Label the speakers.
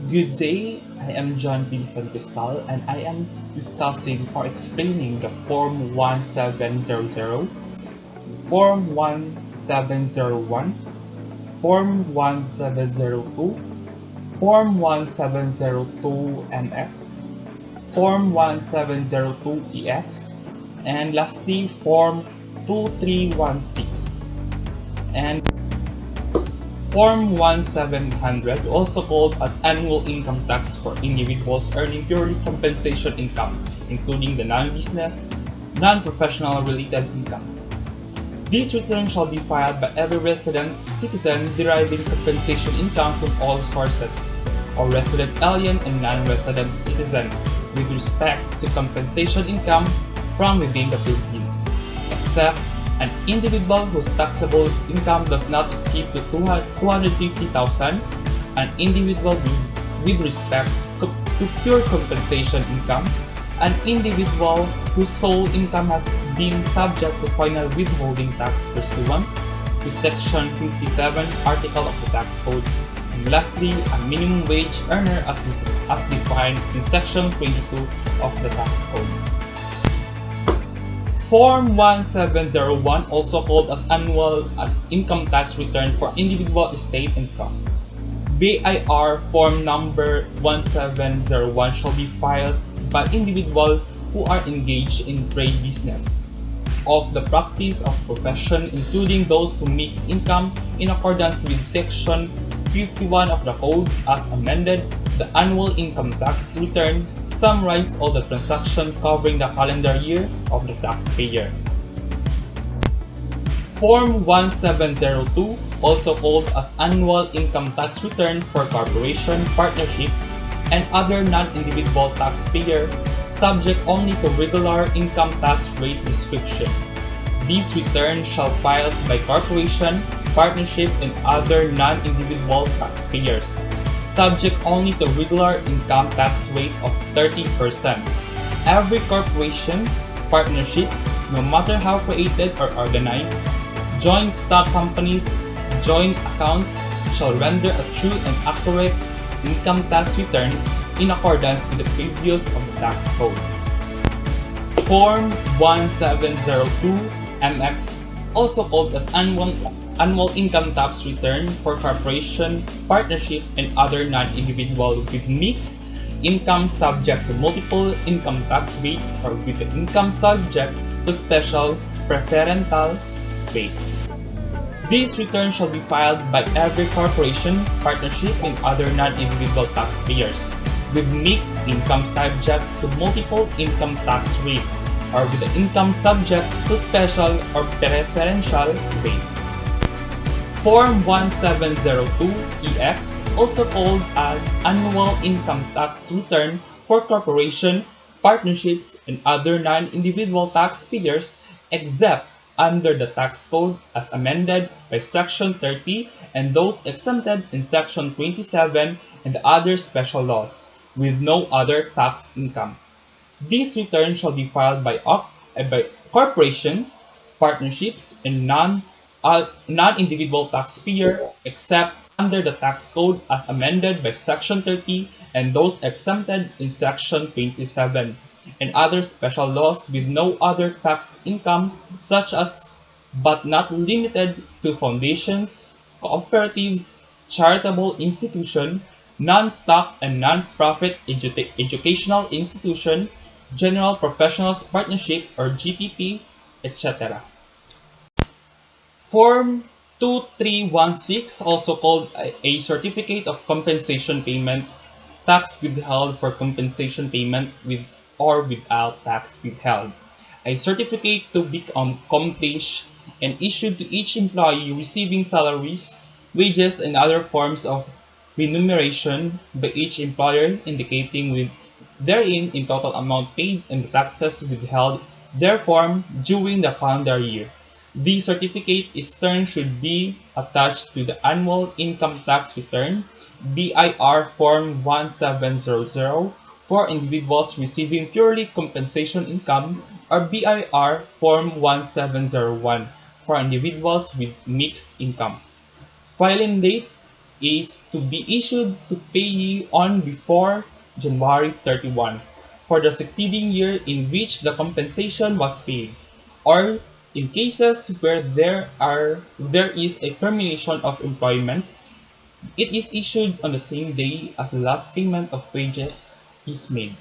Speaker 1: Good day, I am John Vincent Cristal and I am discussing or explaining the Form 1700, Form 1701, Form 1702, Form 1702MX, Form 1702EX, and lastly Form 2316. And Form 1700, also called as Annual Income Tax for individuals earning purely compensation income, including the non-business, non-professional related income. This return shall be filed by every resident citizen deriving compensation income from all sources, or resident alien and non-resident citizen, with respect to compensation income from within the Philippines, except an individual whose taxable income does not exceed to 250,000, an individual with respect to pure compensation income, an individual whose sole income has been subject to final withholding tax pursuant to Section 57 article of the Tax Code, and lastly, a minimum wage earner as defined in Section 22 of the Tax Code. Form 1701, also called as Annual Income Tax Return for Individual Estate and Trust. BIR Form Number 1701 shall be filed by individuals who are engaged in trade business of the practice of profession, including those who mix income in accordance with Section 51 of the Code as amended. The annual income tax return summarizes all the transactions covering the calendar year of the taxpayer. Form 1702, also called as Annual Income Tax Return for Corporation, Partnerships, and other non-individual taxpayer, subject only to regular income tax rate description. These returns shall filed by corporation, partnership, and other non-individual taxpayers, subject only to regular income tax rate of 30%. Every corporation, partnerships, no matter how created or organized, joint stock companies, joint accounts, shall render a true and accurate income tax returns in accordance with the previous of the tax code. Form 1702MX, also called as Annual Income Tax Return for Corporation, Partnership, and other non-individual with mixed income subject to multiple income tax rates or with the income subject to special preferential rate. These returns shall be filed by every corporation, partnership, and other non-individual taxpayers with mixed income subject to multiple income tax rate or with the income subject to special or preferential rate. Form 1702EX, also called as Annual Income Tax Return for Corporation, Partnerships, and other non-individual taxpayers except under the tax code as amended by Section 30 and those exempted in Section 27 and other special laws, with no other tax income. These returns shall be filed by corporation, partnerships, and non-individual taxpayer except under the tax code as amended by Section 30 and those exempted in Section 27 and other special laws, with no other tax income such as but not limited to foundations, cooperatives, charitable institution, non-stock and non-profit educational institution, general professionals partnership or GPP, etc. Form 2316, also called a Certificate of Compensation Payment, tax withheld for compensation payment with or without tax withheld. A certificate to be accomplished and issued to each employee receiving salaries, wages, and other forms of remuneration by each employer, indicating with therein in total amount paid and the taxes withheld therefrom during the calendar year. The certificate term should be attached to the annual income tax return, BIR Form 1700, for individuals receiving purely compensation income, or BIR Form 1701 for individuals with mixed income. Filing date is to be issued to payee on before January 31 for the succeeding year in which the compensation was paid, or in cases where there is a termination of employment, it is issued on the same day as the last payment of wages is made.